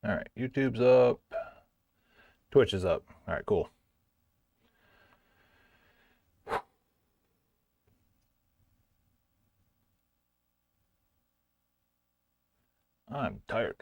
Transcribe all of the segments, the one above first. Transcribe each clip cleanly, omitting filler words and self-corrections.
All right, YouTube's up. Twitch is up. All right, cool. I'm tired.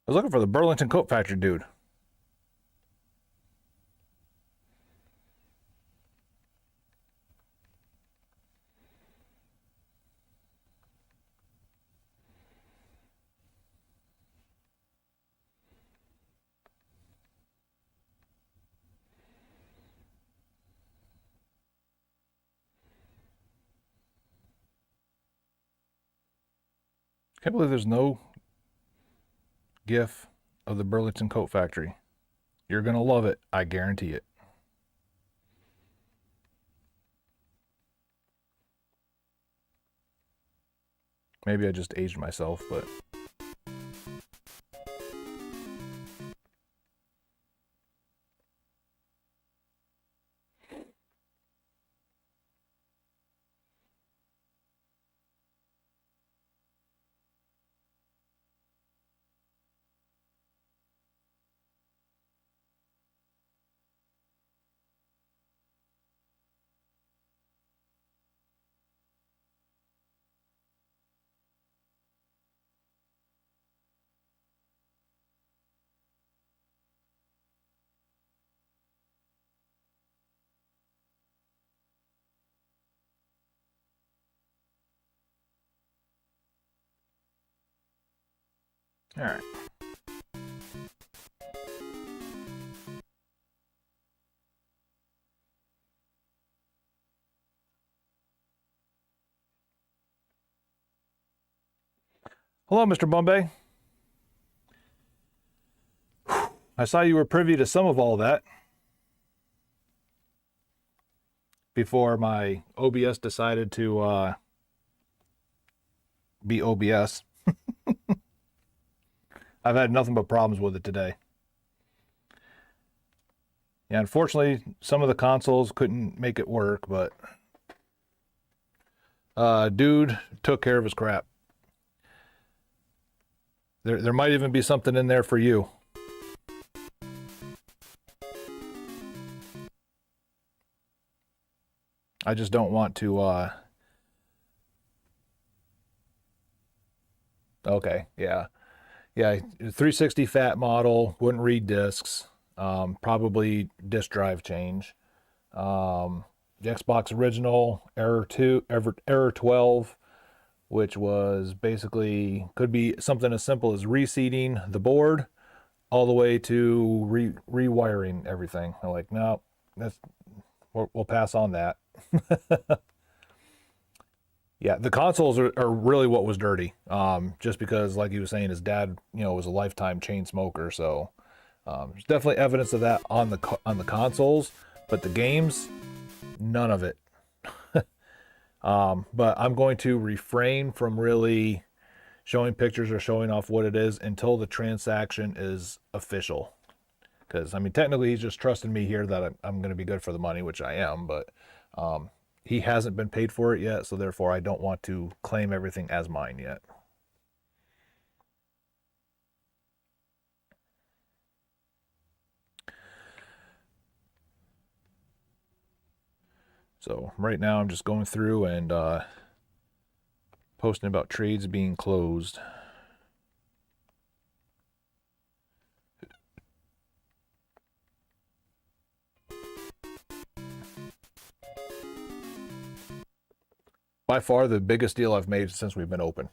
I was looking for the Burlington Coat Factory dude. Can't believe there's no GIF of the Burlington Coat Factory. You're gonna love it. I guarantee it. Maybe I just aged myself, but all right. Hello, Mr. Bombay. I saw you were privy to some of all that before my OBS decided to be OBS. I've had nothing but problems with it today. Yeah, unfortunately, some of the consoles couldn't make it work, but dude took care of his crap. There might even be something in there for you. I just don't want to okay, yeah. Yeah, 360 fat model, wouldn't read discs. Probably disk drive change. The Xbox original error 12, which was basically could be something as simple as reseating the board all the way to rewiring everything. I'm like, no, we'll pass on that. Yeah, the consoles are really what was dirty. Just because, like he was saying, his dad, was a lifetime chain smoker. So there's definitely evidence of that on the consoles, but the games, none of it. But I'm going to refrain from really showing pictures or showing off what it is until the transaction is official. Because I mean, technically, he's just trusting me here that I'm going to be good for the money, which I am. But he hasn't been paid for it yet, so therefore, I don't want to claim everything as mine yet. So right now, I'm just going through and posting about trades being closed. By far, the biggest deal I've made since we've been open.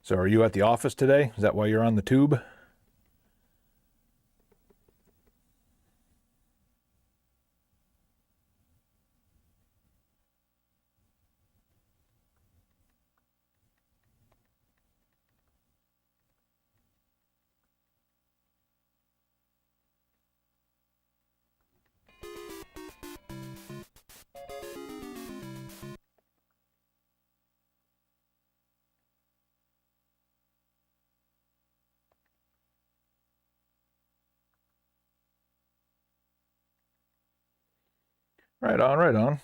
So, are you at the office today? Is that why you're on the tube? Right on, right on.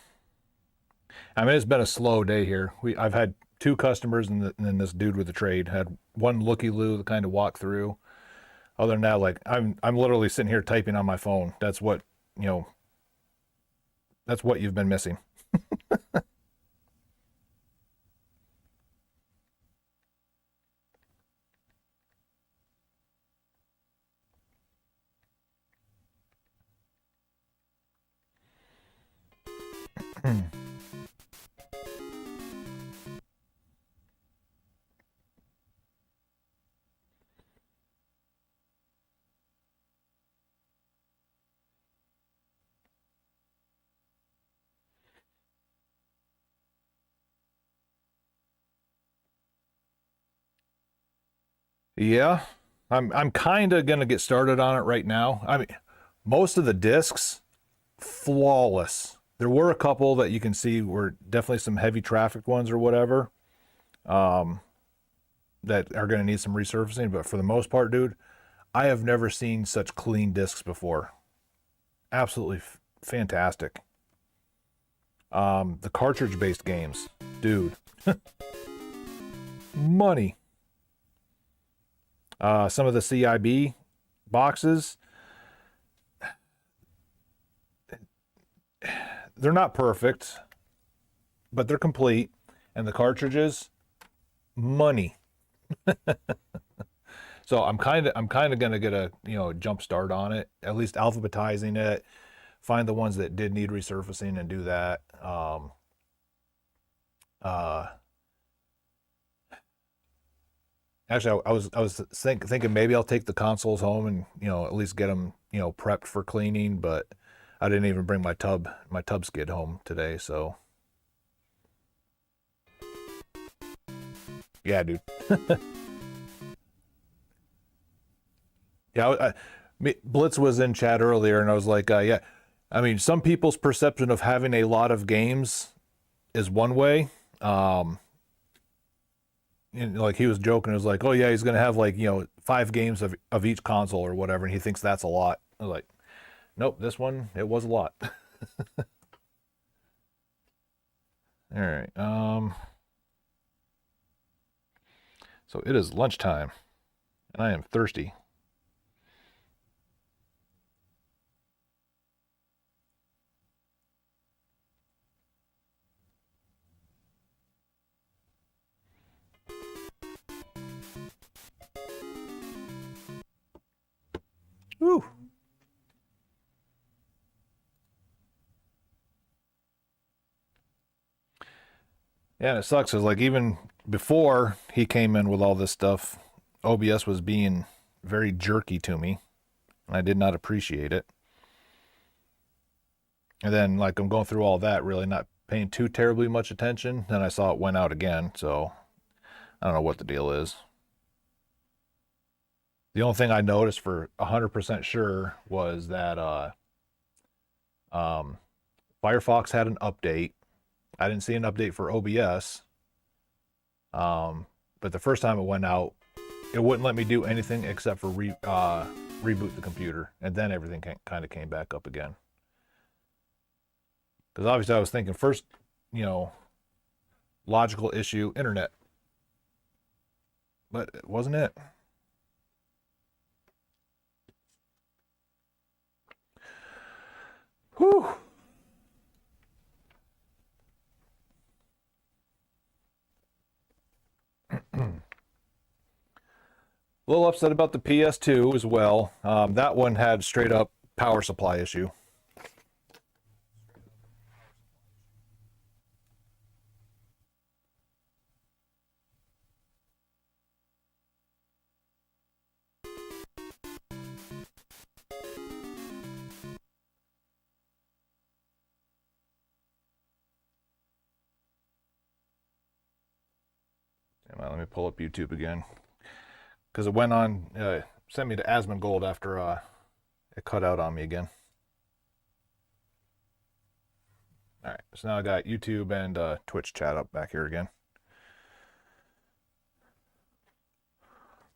I mean, it's been a slow day here. I've had two customers and then this dude with the trade. Had one looky loo to kind of walk through. Other than that, like I'm literally sitting here typing on my phone. You know that's what you've been missing. Yeah, I'm kind of gonna get started on it right now. I mean, most of the discs flawless. There were a couple that you can see were definitely some heavy traffic ones or whatever that are going to need some resurfacing. But for the most part, dude, I have never seen such clean discs before. Absolutely fantastic. The cartridge based games, dude, money. Some of the CIB boxes, they're not perfect, but they're complete. And the cartridges, money. So I'm kind of gonna get a jump start on it, at least alphabetizing it, find the ones that did need resurfacing and do that. Uh, Actually, I was thinking maybe I'll take the consoles home and at least get them prepped for cleaning, but I didn't even bring my tub skid home today, so yeah, dude. Yeah, Blitz was in chat earlier, and I was like, yeah, I mean, some people's perception of having a lot of games is one way. Um, and like he was joking, it was like, oh yeah, he's gonna have like 5 games of each console or whatever, and he thinks that's a lot. I was like, nope, this one it was a lot. All right, so it is lunchtime, and I am thirsty. Woo. Yeah, and it sucks because like even before he came in with all this stuff, OBS was being very jerky to me, and I did not appreciate it. And then like I'm going through all that, really not paying too terribly much attention. Then I saw it went out again, so I don't know what the deal is. The only thing I noticed for 100% sure was that um, Firefox had an update. I didn't see an update for OBS, but the first time it went out, it wouldn't let me do anything except for reboot the computer, and then everything kind of came back up again. Because obviously I was thinking first, you know, logical issue, internet, but it wasn't it. Whew. A little upset about the PS2 as well. That one had straight up power supply issue. Let me pull up YouTube again because it went on, sent me to Asmongold after it cut out on me again. All right, so now I got YouTube and Twitch chat up back here again.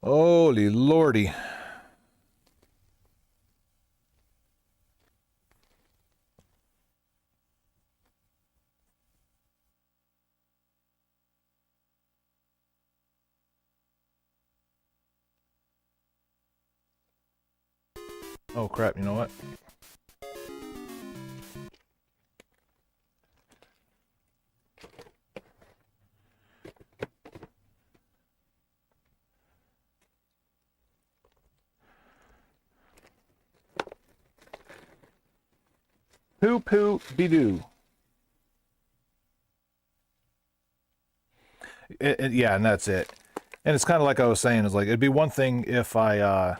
Holy lordy. Oh crap, you know what? Poo poo be doo. Yeah, and that's it. And it's kind of like I was saying, is like it'd be one thing if I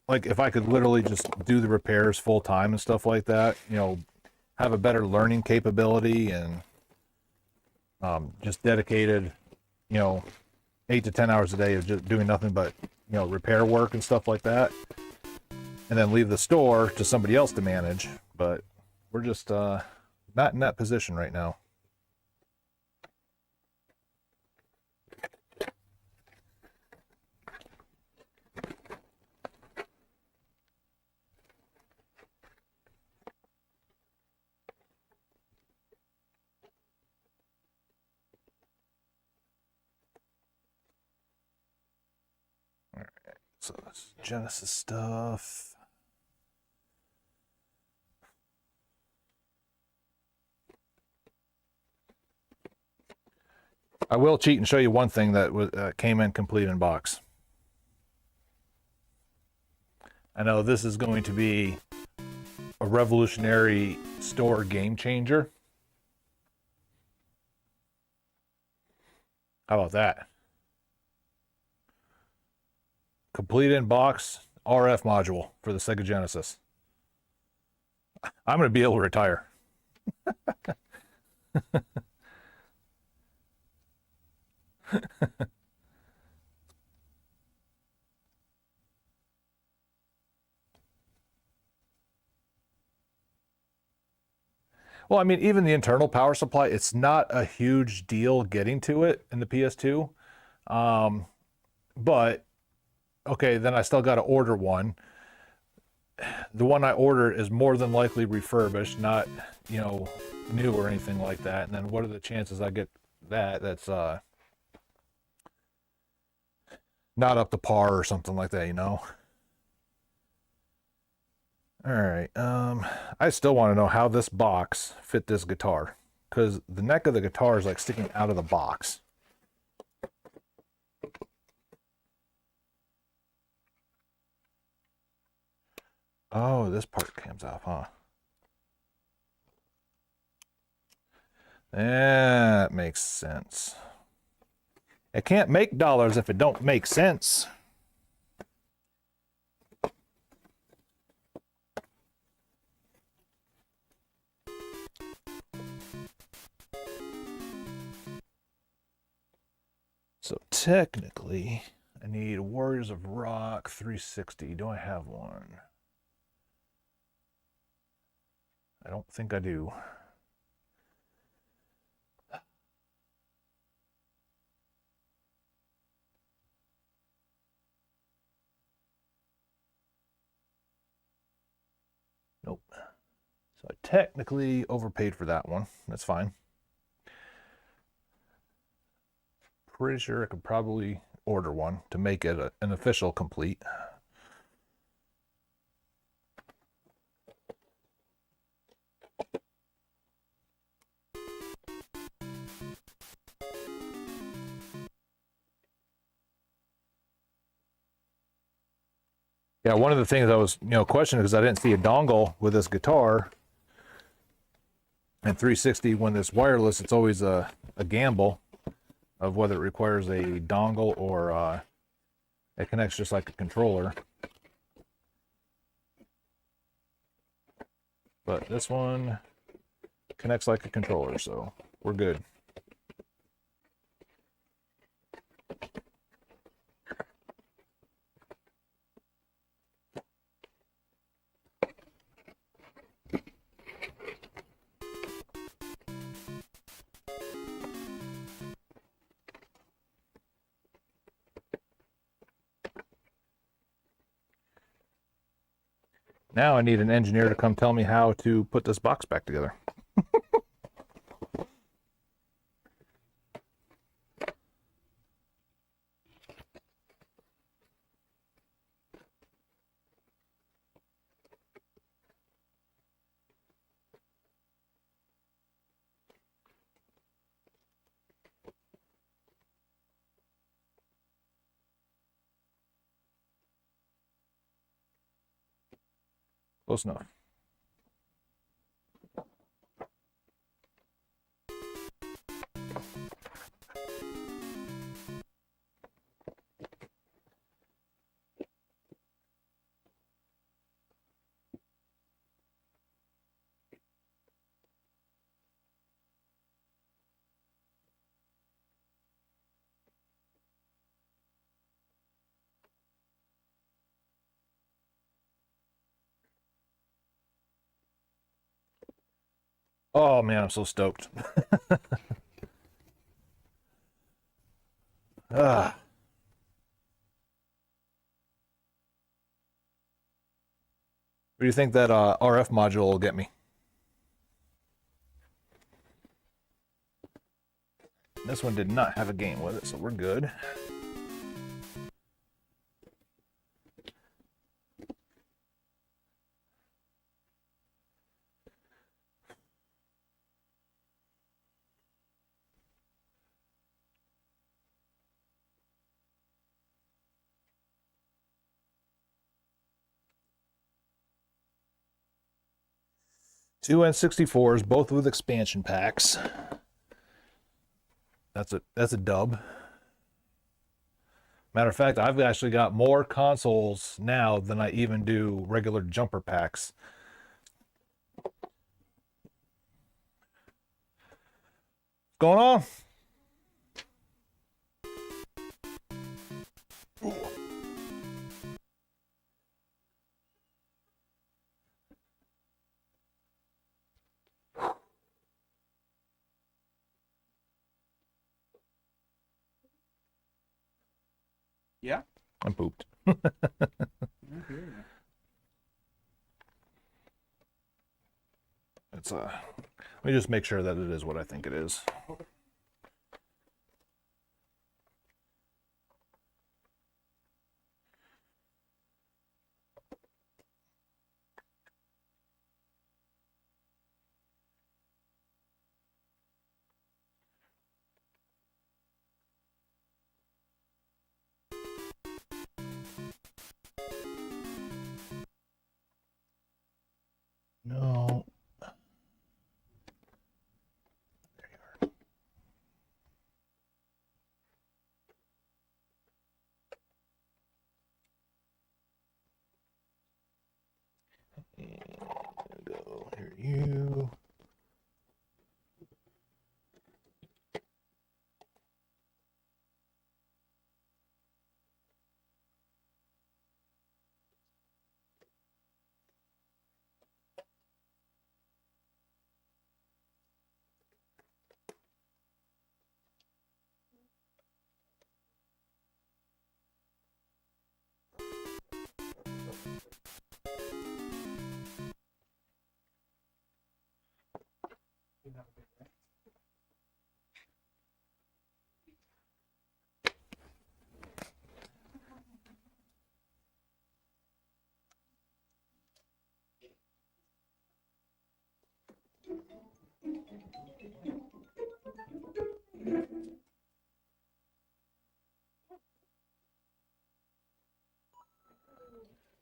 like if I could literally just do the repairs full time and stuff like that, you know, have a better learning capability and just dedicated, you know, 8 to 10 hours a day of just doing nothing but, you know, repair work and stuff like that, and then leave the store to somebody else to manage. But we're just not in that position right now. So that's Genesis stuff. I will cheat and show you one thing that came in complete in box. I know this is going to be a revolutionary store game changer. How about that? Complete in box RF module for the Sega Genesis. I'm going to be able to retire. Well, I mean, even the internal power supply, it's not a huge deal getting to it in the PS2. But okay, then I still got to order one. The one I ordered is more than likely refurbished, not, you know, new or anything like that. And then what are the chances I get that's not up to par or something like that, you know? All right. I still want to know how this box fit this guitar, because the neck of the guitar is like sticking out of the box. Oh, this part comes off, huh? That makes sense. It can't make dollars if it don't make sense. So technically, I need Warriors of Rock 360. Do I have one? I don't think I do. Nope. So I technically overpaid for that one. That's fine. Pretty sure I could probably order one to make it an official complete. Yeah, one of the things I was, questioning because I didn't see a dongle with this guitar. And 360, when it's wireless, it's always a gamble of whether it requires a dongle or it connects just like a controller. But this one connects like a controller, so we're good. Now I need an engineer to come tell me how to put this box back together. Close enough. Oh man, I'm so stoked. Ah. What do you think that RF module will get me? This one did not have a game with it, so we're good. Two N64s, both with expansion packs. That's a dub. Matter of fact, I've actually got more consoles now than I even do regular jumper packs. What's going on? Yeah. I'm pooped. I hear you. It's let me just make sure that it is what I think it is. No. There you are. And go here, you.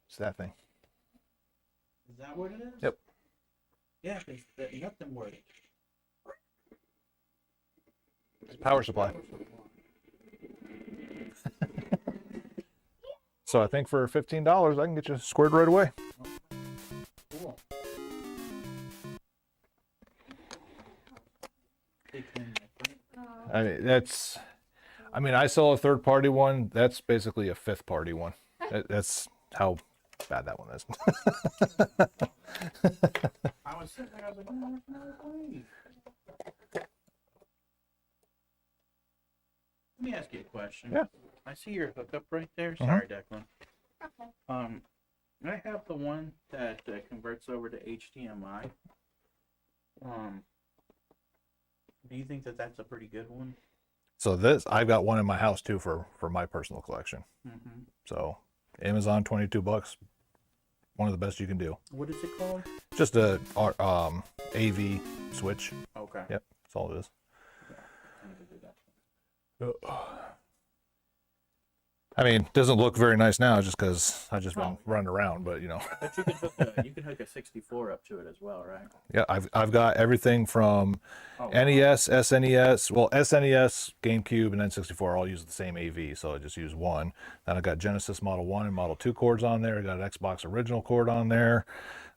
It's that thing. Is that what it is? Yep. Yeah, because nothing worked. It's power supply. So I think for $15, I can get you squared right away. Cool. I sell a third party one. That's basically a fifth party one. That's how bad that one is. I was sitting there, I was like, oh, there's another blade. Let me ask you a question. Yeah. I see your hookup right there. Sorry, Declan. I have the one that converts over to HDMI. Do you think that that's a pretty good one? So I've got one in my house too for my personal collection. Mm-hmm. So Amazon, $22, one of the best you can do. What is it called? Just a AV switch. Okay. Yep, that's all it is. I need to do that. I mean, it doesn't look very nice now just because I just been running around, but But you can hook a 64 up to it as well, right? yeah, I've got everything from Oh, wow. NES, SNES, well, SNES, GameCube, and N64 all use the same AV, so I just use one. Then I got Genesis Model 1 and Model 2 cords on there. I got an Xbox original cord on there,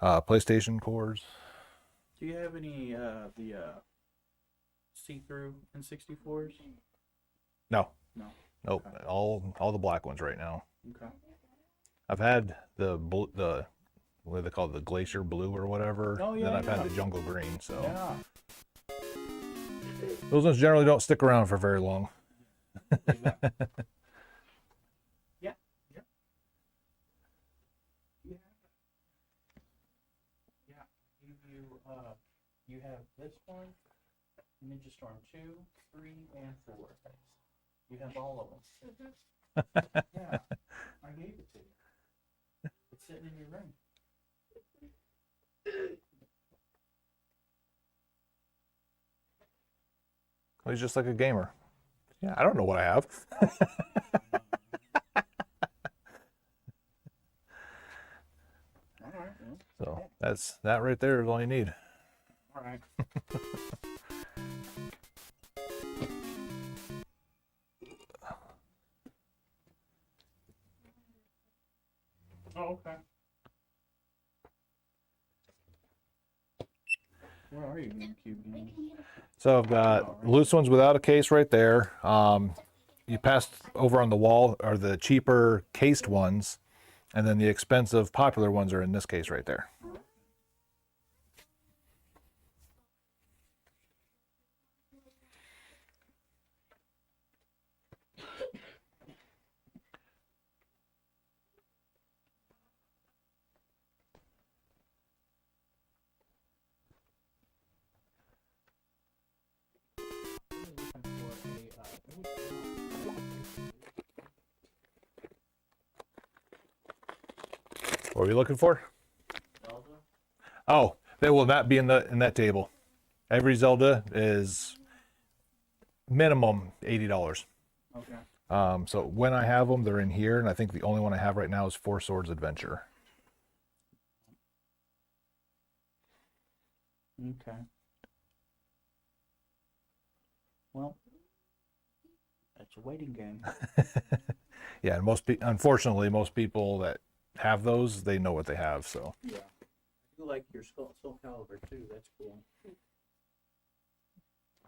PlayStation cords. Do you have any the see-through N64s? No. No. Nope, Okay. all the black ones right now. Okay. I've had the what do they call it, the Glacier Blue or whatever. Oh, yeah, Then I've yeah. had the Jungle Green, so Yeah. those ones generally don't stick around for very long. Yeah. Yeah. Yeah. Yeah. Yeah. You have this one, Ninja Storm 2, 3, and 4. You have all of them. Yeah. I gave it to you. It's sitting in your room. He's just like a gamer. Yeah, I don't know what I have. All right. Well, So that right there is all you need. all right. Oh, okay. Where are you, GameCube games? So I've got loose ones without a case right there. You passed over on the wall are the cheaper cased ones, and then the expensive popular ones are in this case right there. What are we looking for? Oh, they will not be in that table. Every Zelda is minimum $80. Okay. So when I have them, they're in here, and I think the only one I have right now is Four Swords Adventure. Okay. Well, it's a waiting game. Yeah, and unfortunately, most people that have those, they know what they have. So Yeah. like your Soul Calibur too. That's cool.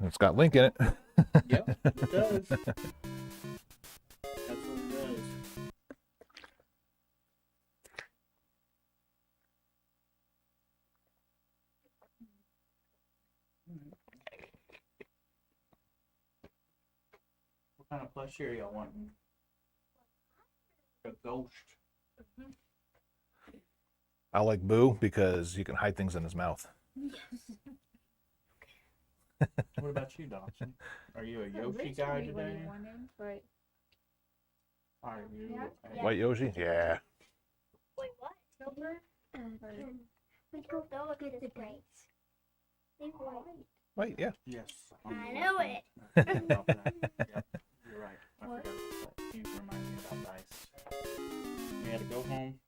It's got Link in it. Yep, it does. That's what it does. What kind of plushie are y'all wanting? A ghost. I like Boo because you can hide things in his mouth. What about you, Dawson? Are you a Yoshi Originally guy what he today? wanted, but Are you? Yeah. a- White Yoshi? Yeah. Wait, what? Silver? Let's go look at the grades. They white. Wait, yeah. Yes. I know it. Yep, you're right. I What? forgot about that. You remind me about dice. You gotta go home.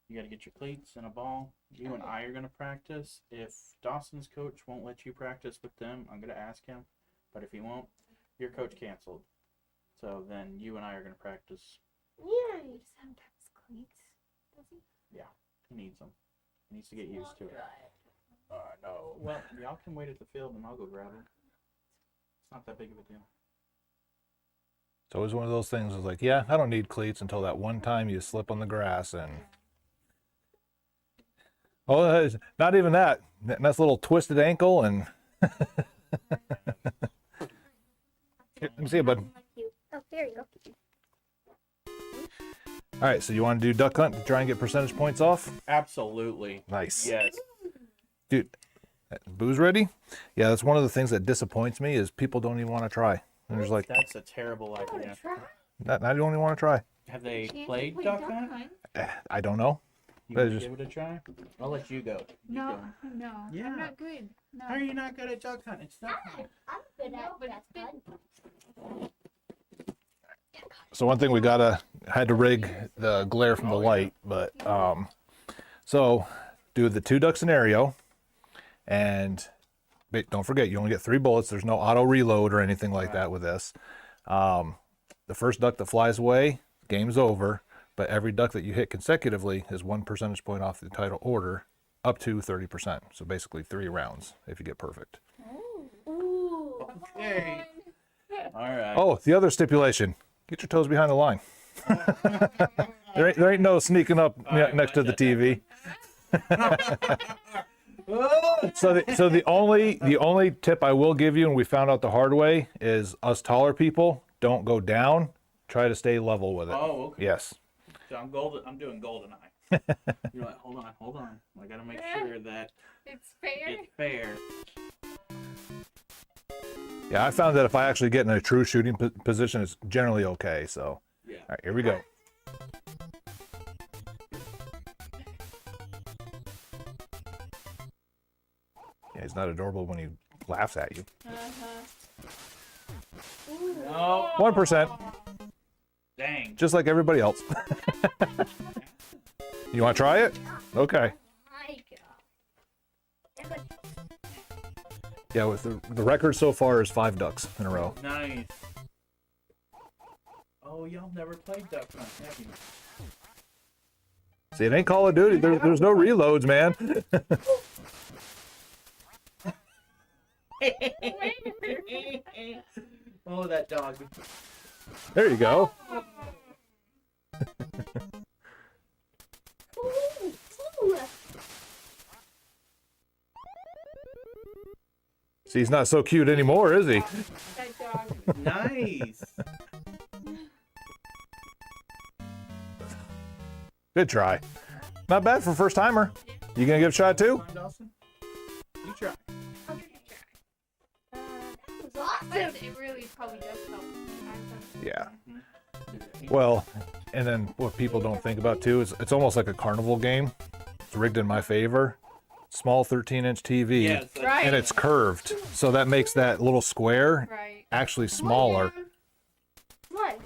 You gotta get your cleats and a ball. You and I are gonna practice. If Dawson's coach won't let you practice with them, I'm gonna ask him. But if he won't, your coach canceled. So then you and I are gonna practice. Yeah. sometimes cleats. Does he? He needs them. He needs to get used to it. No. Well, y'all can wait at the field and I'll go grab them. It's not that big of a deal. It's always one of those things. It's like, yeah, I don't need cleats until that one time you slip on the grass and. Oh, it's not even that. Nice little twisted ankle and. Here, let me see it, bud. Oh, there you go. All right, so you want to do duck hunt to try and get percentage points off? Absolutely. Nice. Yes. Dude, Boo's ready? Yeah, that's one of the things that disappoints me is people don't even want to try. And there's like, That's a terrible idea. not don't even want to try. Have they Can't played play Duck Hunt? I don't know. You But want to just- give it a try? I'll let you go. You No, go. no. Yeah. I'm not good. No. How are you not good at Duck Hunt? It's Duck Hunt. I'm good No, at but that. it's been- So one thing we had to rig the glare from the light, but so do the 2 duck scenario, and don't forget you only get 3 bullets. There's no auto reload or anything like that with this. The first duck that flies away, game's over. But every duck that you hit consecutively is 1 percentage point off the title order, up to 30%. So basically 3 rounds if you get perfect. Ooh. Okay. All right. Oh, the other stipulation: get your toes behind the line. There ain't no sneaking up next to the TV. So the only tip I will give you, and we found out the hard way, is us taller people don't go down. Try to stay level with it. Oh, okay. Yes. So I'm doing golden eye. You're like, hold on. I gotta make sure that It's fair. it's fair. Yeah, I found that if I actually get in a true shooting position, it's generally okay. So, Yeah. all right, here we go. Yeah, he's not adorable when he laughs at you. No. 1%, Dang. just like everybody else. You want to try it? Okay. My God. Yeah, with the record so far is 5 ducks in a row. Nice. Oh, y'all never played Duck Hunt, have you? See, it ain't Call of Duty. There's no reloads, man. Oh, that dog. There you go. Ooh. See, he's not so cute anymore, is he? That dog. Nice. Good try. Not bad for a first timer. You gonna give it a shot too? Come on, Dawson. You try. That was awesome. But it really probably does help. Yeah. Well, and then what people don't think about too is it's almost like a carnival game. It's rigged in my favor. Small 13-inch TV, Yes. Right. and it's curved, so that makes that little square Right. actually smaller. One,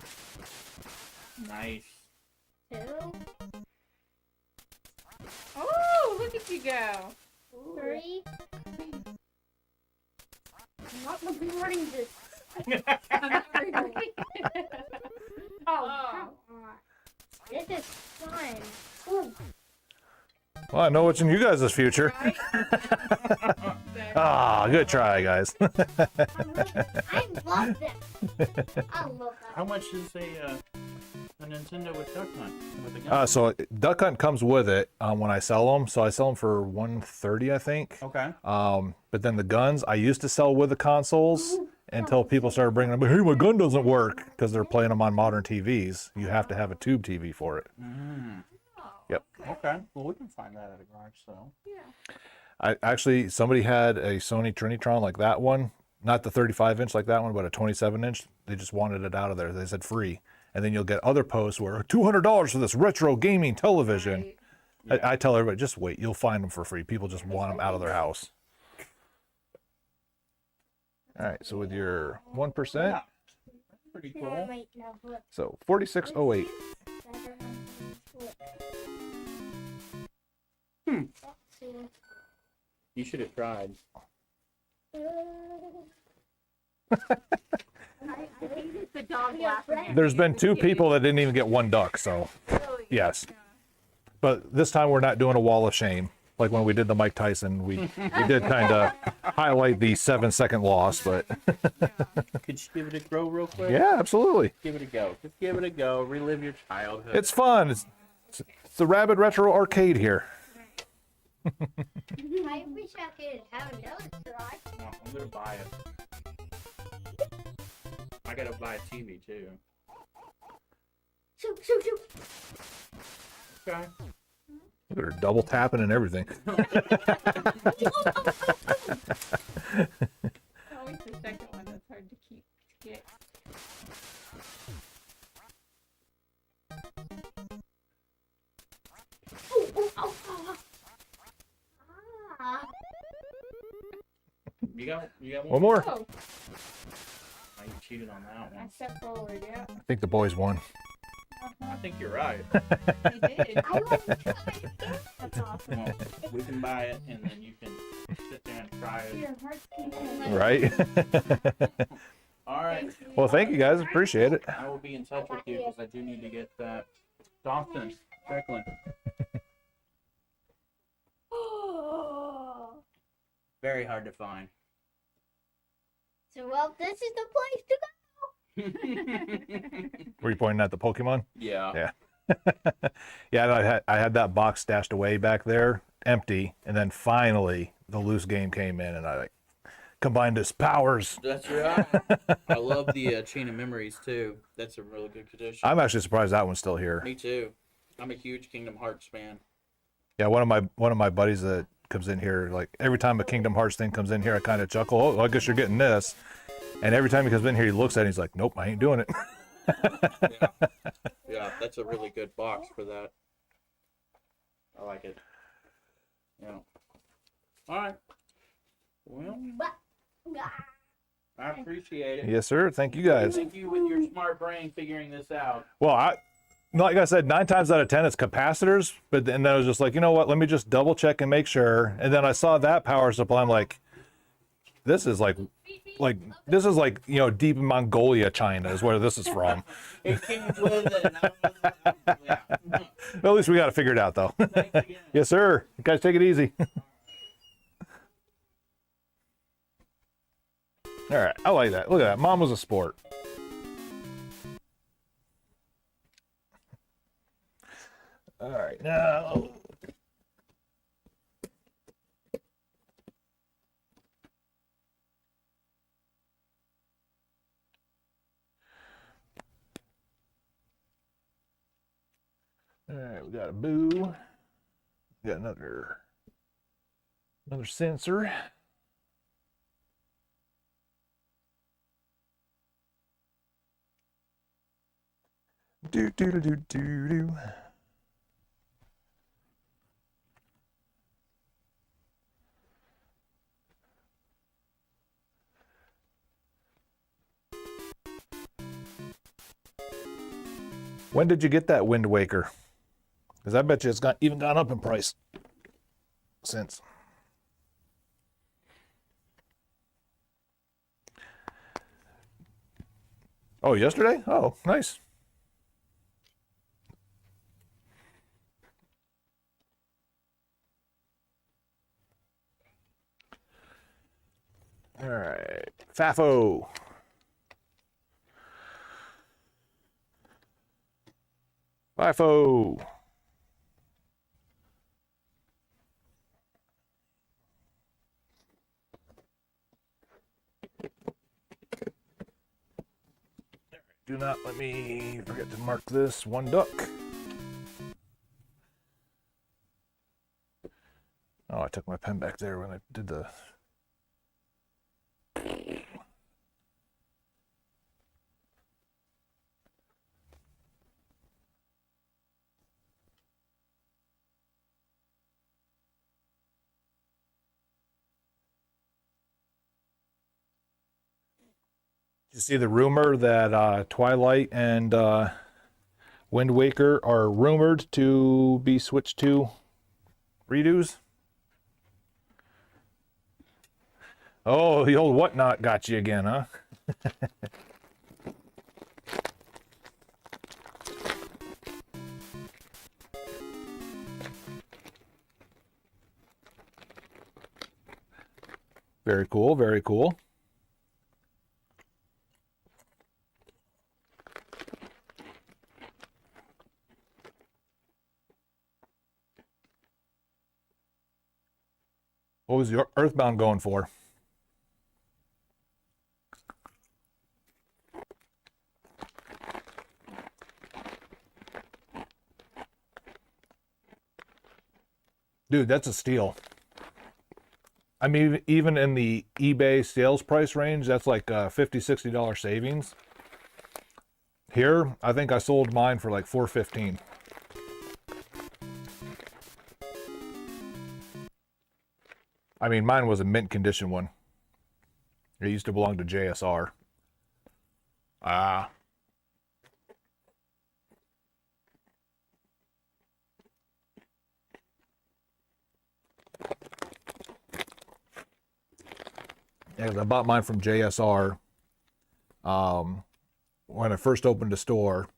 Nice. 2, Oh, look at you go. 3. I'm not recording this. I'm not recording. Oh, come on. This is fun. Ooh. Well, I know what's in you guys' future. Right? Ah, good try, guys. I love them. I love them. How much is a Nintendo with Duck Hunt with a gun? So Duck Hunt comes with it when I sell them. So I sell them for $130, I think. Okay. But then the guns I used to sell with the consoles until people started bringing them. Hey, my gun doesn't work because they're playing them on modern TVs. You have to have a tube TV for it. Yep. Okay. Well, we can find that at a garage sale. I actually somebody had a Sony Trinitron like that one, not the 35-inch like that one, but a 27-inch. They just wanted it out of there. They said free, and then you'll get other posts where $200 for this retro gaming television. Right. I tell everybody, just wait. You'll find them for free. People just want them out of their house. All right, so with your 1%, Yeah. Pretty No, cool. wait, no, look. so 4608. You should have tried. The dog laughing at There's me. been 2 people that didn't even get 1 duck, so Really? yes. But this time we're not doing a wall of shame. Like when we did the Mike Tyson, we did kind of highlight the 7-second loss, but Could you give it a go real quick? yeah, absolutely. Give it a go. Just give it a go. Relive your childhood. It's fun. It's the Rabid Retro Arcade here. I wish I could have another try. Well, I'm gonna buy it. I gotta buy a TV too. Shoot, shoot, shoot. Okay. Look at her double tapping and everything. Always the second one that's hard to keep to get. Oh, oh, oh, oh. Ah. You got One one? more. Oh, I cheated on that I one. stepped forward, yeah. I think the boys won. I think you're right. You did. I want to try it. That's awesome. Well, we can buy it and then you can sit there and try it. Your heart's content. Right? All right. Well, thank you guys. Appreciate it. I will be in touch with you because I do need to get that. Dawson, Declan. Oh. Very hard to find. So, well, this is the place to go. Were you pointing at the Pokemon? Yeah. Yeah. Yeah, I had that box stashed away back there, empty, and then finally the loose game came in, and I like combined its powers. That's right. I love the Chain of Memories too. That's a really good condition. I'm actually surprised that one's still here. Me too. I'm a huge Kingdom Hearts fan. Yeah, one of my buddies that comes in here, like every time a Kingdom Hearts thing comes in here, I kind of chuckle. Oh, I guess you're getting this. And every time he comes in here, he looks at it, and he's like, "Nope, I ain't doing it." Yeah, that's a really good box for that. I like it. Yeah. All right. Well, I appreciate it. Yes, sir. Thank you guys. Thank you with your smart brain figuring this out. Well, like I said, 9 times out of 10 it's capacitors, but then I was just like, you know what? Let me just double check and make sure. And then I saw that power supply. I'm like, this is like deep in Mongolia, China is where this is from. It came with it. And I was, yeah. At least we got to figure it out, though. Thanks again. Yes, sir. You guys take it easy. All right, I like that. Look at that. Mom was a sport. All right, now. All right, we got a boo. We got another sensor. Do do do do do do. When did you get that Wind Waker? Because I bet you it's even gone up in price since. Oh, yesterday? Oh, nice. FAFO. FIFO. Do not let me forget to mark this one duck. Oh, I took my pen back there when I did the... You see the rumor that Twilight and Wind Waker are rumored to be switched to redos? Oh, the old whatnot got you again, huh? Very cool, very cool. What was your Earthbound going for? Dude, that's a steal. I mean, even in the eBay sales price range, that's like $50, $60 savings. Here, I think I sold mine for like $415. I mean, mine was a mint condition one. It used to belong to JSR. Ah. Yeah, 'cause I bought mine from JSR when I first opened the store,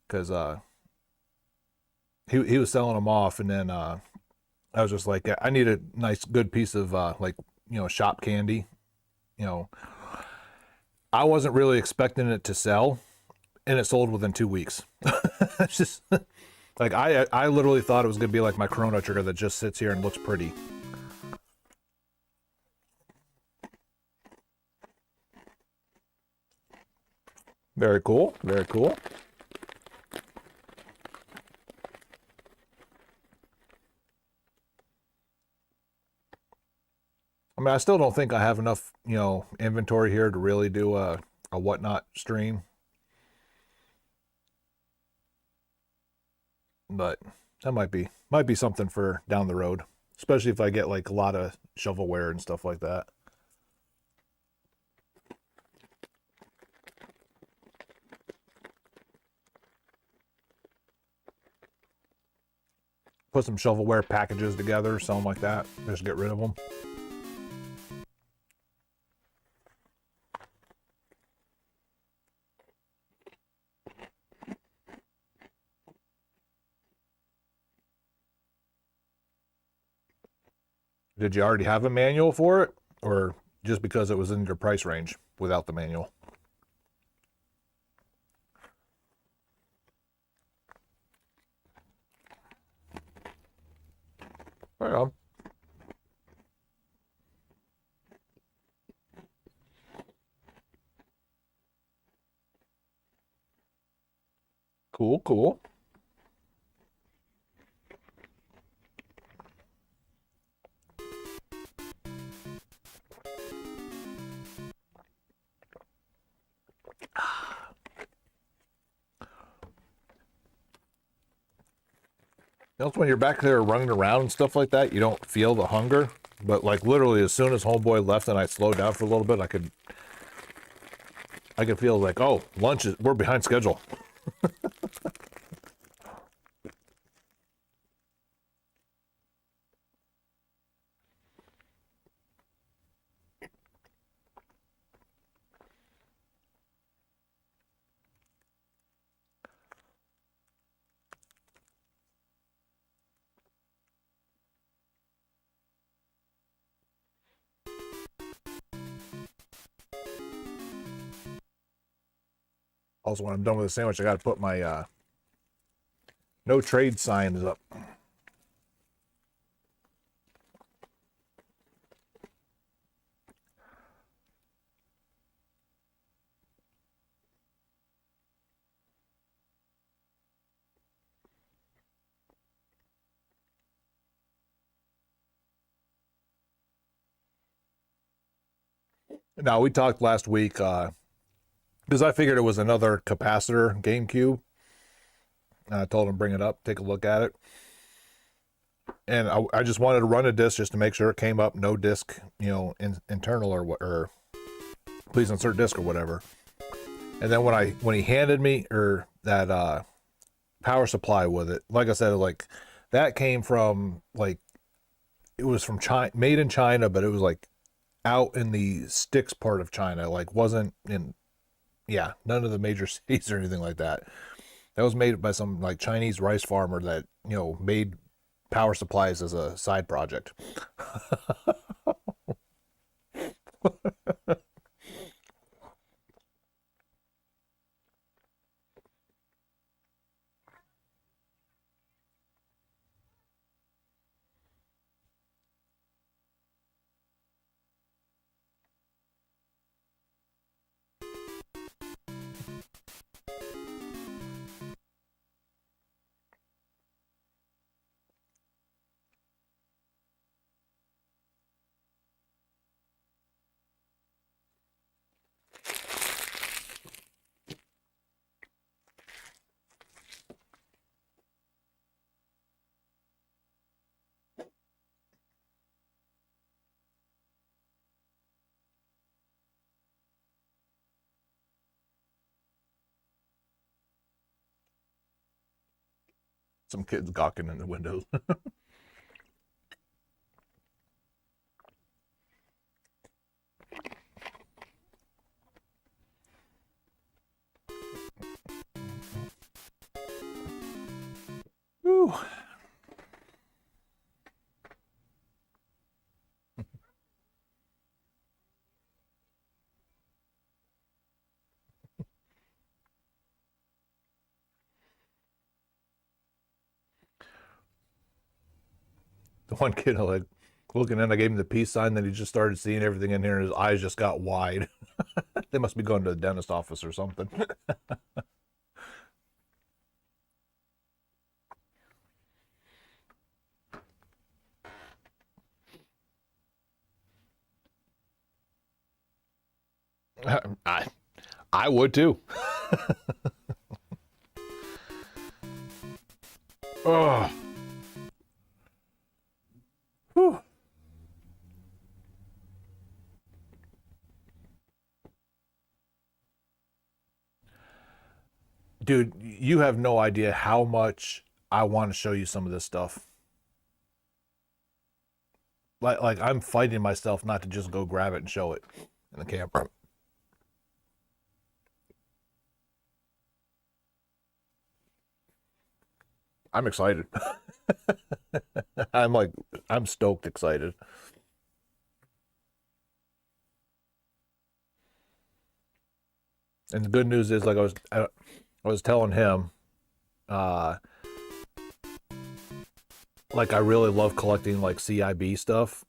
because he was selling them off, and then I was just like, I need a nice good piece of like, you know, shop candy. You know, I wasn't really expecting it to sell, and it sold within 2 weeks. It's just like I literally thought it was gonna be like my Chrono Trigger that just sits here and looks pretty. Very cool. Very cool. I mean, I still don't think I have enough, you know, inventory here to really do a whatnot stream. But that might be something for down the road, especially if I get like a lot of shovelware and stuff like that. Put some shovelware packages together, something like that. Just get rid of them. Did you already have a manual for it, or just because it was in your price range without the manual? Right on. Cool, cool. That's when you're back there running around and stuff like that, you don't feel the hunger. But like literally, as soon as homeboy left and I slowed down for a little bit, I could feel like, oh, we're behind schedule. Also, when I'm done with the sandwich, I got to put my no trade signs up. Now, we talked last week because I figured it was another capacitor GameCube. And I told him bring it up, take a look at it. And I just wanted to run a disc just to make sure it came up, no disc, internal or please insert disc or whatever. And then when he handed me that power supply with it, like I said, like that came from it was from China, made in China, but it was like out in the sticks part of China, like wasn't in, none of the major cities or anything like that. That was made by some like Chinese rice farmer that, made power supplies as a side project. Some kids gawking in the windows. Whew. The one kid, like looking in, I gave him the peace sign. Then he just started seeing everything in here, and his eyes just got wide. They must be going to the dentist office or something. I, I would too. Oh. Whew. Dude, you have no idea how much I want to show you some of this stuff. Like I'm fighting myself not to just go grab it and show it in the camera. I'm excited. I'm stoked excited. And the good news is, like I was telling him, uh, like I really love collecting like CIB stuff,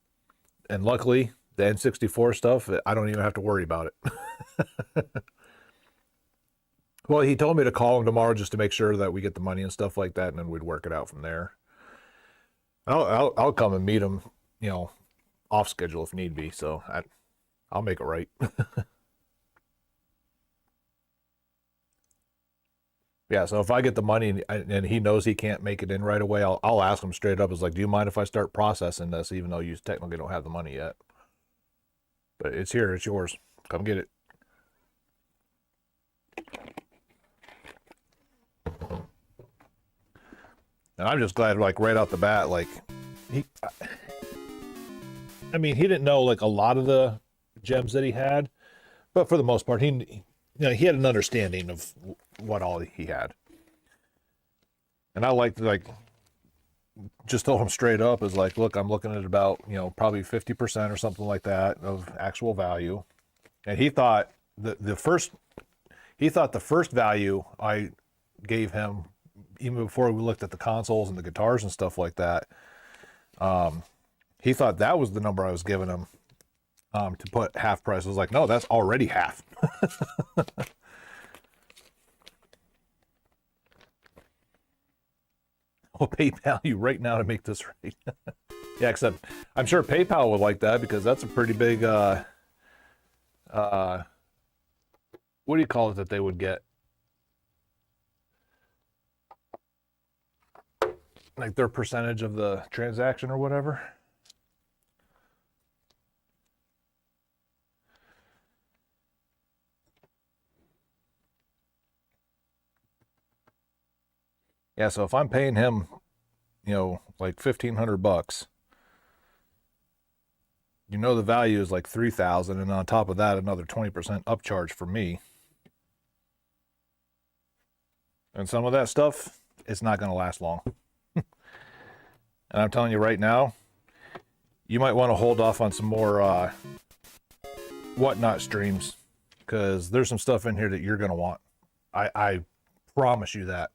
and luckily the N64 stuff, I don't even have to worry about it. Well, he told me to call him tomorrow just to make sure that we get the money and stuff like that, and then we'd work it out from there. I'll come and meet him, off schedule if need be. So I'll make it right. Yeah. So if I get the money and he knows he can't make it in right away, I'll ask him straight up. It's like, do you mind if I start processing this, even though you technically don't have the money yet? But it's here. It's yours. Come get it. And I'm just glad, like right out the bat, like I mean, he didn't know like a lot of the gems that he had, but for the most part, he had an understanding of what all he had. And I like just told him straight up is like, look, I'm looking at about, probably 50% or something like that of actual value. And he thought the first, He thought the first value I gave him, even before we looked at the consoles and the guitars and stuff like that, he thought that was the number I was giving him to put half price. I was like, no, that's already half. I'll PayPal you right now to make this right. Yeah, except I'm sure PayPal would like that because that's a pretty big, what do you call it that they would get? Like their percentage of the transaction or whatever. Yeah, so if I'm paying him, like $1,500, the value is like $3,000, and on top of that, another 20% upcharge for me. And some of that stuff, it's not going to last long. And I'm telling you right now, you might want to hold off on some more whatnot streams, because there's some stuff in here that you're going to want. I promise you that.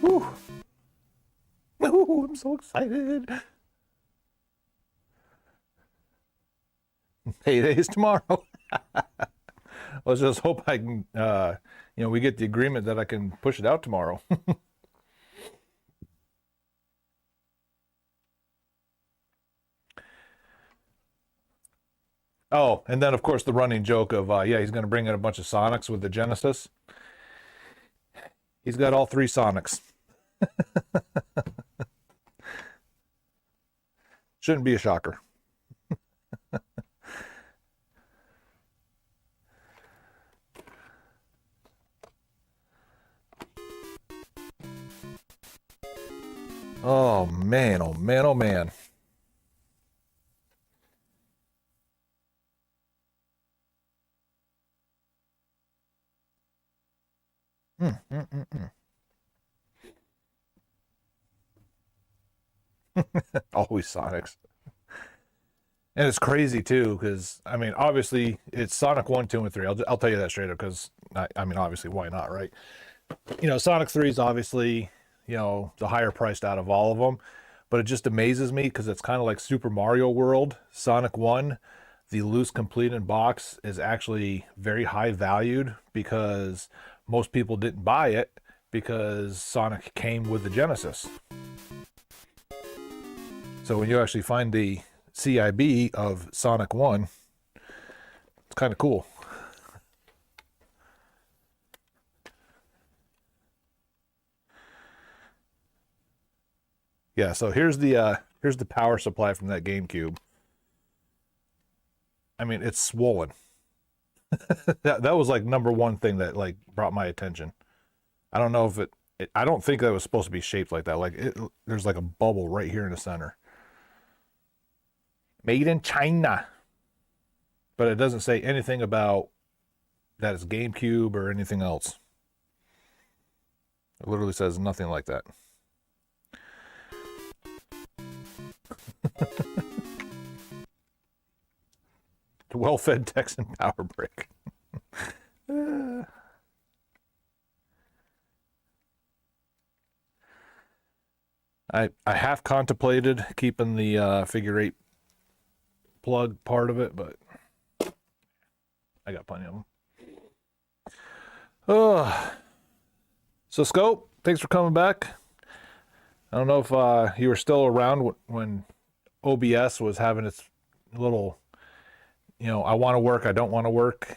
Whew. Ooh, I'm so excited. Payday's tomorrow. Let's just hope I can, we get the agreement that I can push it out tomorrow. Oh, and then of course the running joke of, he's going to bring in a bunch of Sonics with the Genesis. He's got all 3 Sonics. Shouldn't be a shocker. Oh man, oh man, oh man. Always Sonics. And it's crazy too, because obviously it's Sonic 1, 2, and 3. I'll tell you that straight up, because obviously why not, right? Sonic 3 is obviously the higher priced out of all of them, but it just amazes me because it's kind of like Super Mario World. Sonic 1, the loose complete in box, is actually very high valued because most people didn't buy it because Sonic came with the Genesis. So when you actually find the CIB of Sonic 1, it's kind of cool. Yeah, so here's the power supply from that GameCube. It's swollen. that was like number one thing that like brought my attention. I don't know if I don't think that was supposed to be shaped like that. Like there's like a bubble right here in the center. Made in China. But it doesn't say anything about that it's GameCube or anything else. It literally says nothing like that. The well-fed Texan power brick. I half contemplated keeping the figure 8 plug part of it, but I got plenty of them. So Scope, thanks for coming back. I don't know if you were still around when OBS was having its little, I want to work, I don't want to work,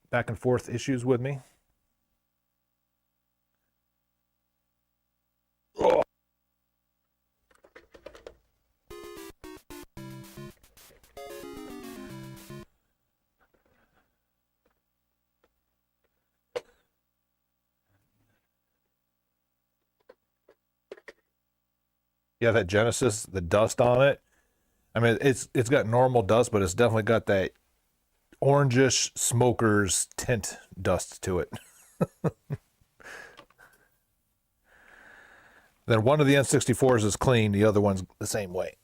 back and forth issues with me. Oh. Yeah, that Genesis, the dust on it. I mean, it's got normal dust, but it's definitely got that orangish smoker's tint dust to it. Then one of the N64s is clean, the other one's the same way.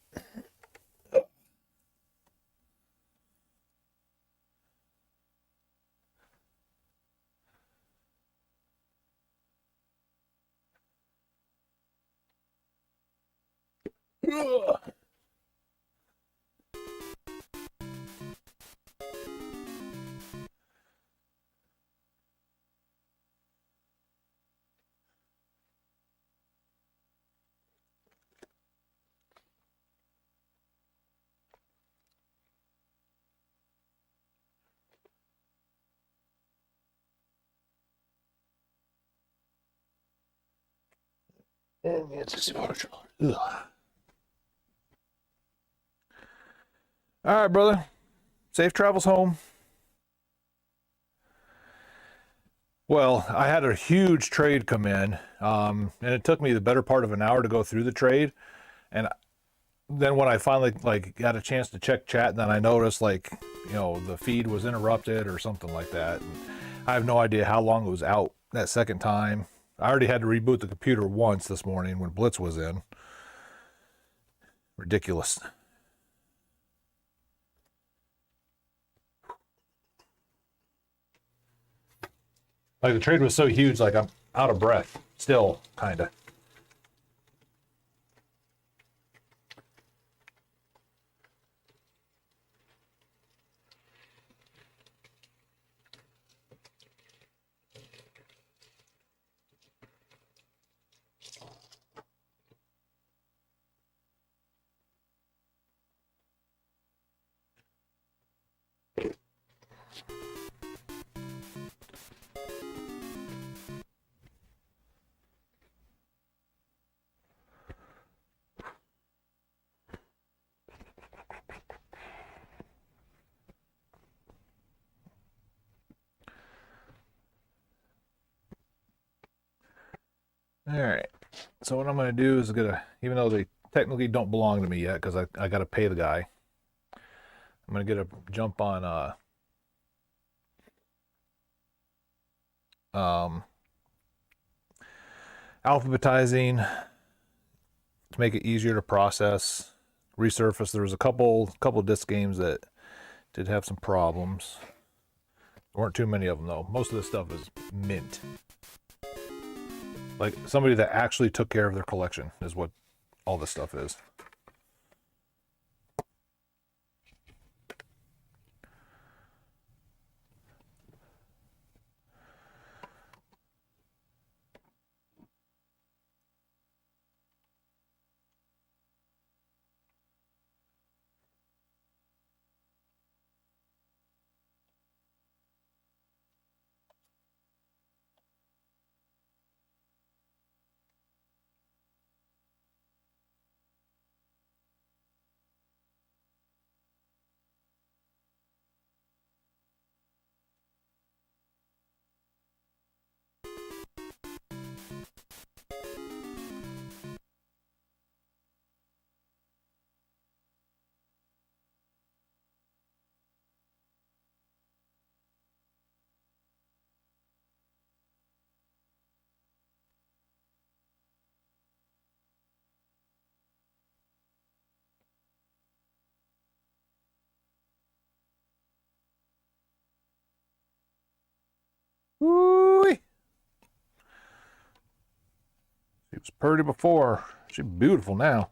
Ugh. And the N64 controller. Ugh. All right, brother. Safe travels home. Well, I had a huge trade come in, and it took me the better part of an hour to go through the trade. And then when I finally got a chance to check chat, then I noticed the feed was interrupted or something like that. And I have no idea how long it was out that second time. I already had to reboot the computer once this morning when Blitz was in. Ridiculous. Like the trade was so huge, like I'm out of breath still, kind of. All right. So what I'm going to do is even though they technically don't belong to me yet, because I got to pay the guy, I'm going to get a jump on alphabetizing to make it easier to process. Resurface. There was a couple disc games that did have some problems. There weren't too many of them though. Most of this stuff is mint. Like somebody that actually took care of their collection is what all this stuff is. Woo! She was pretty before. She's beautiful now.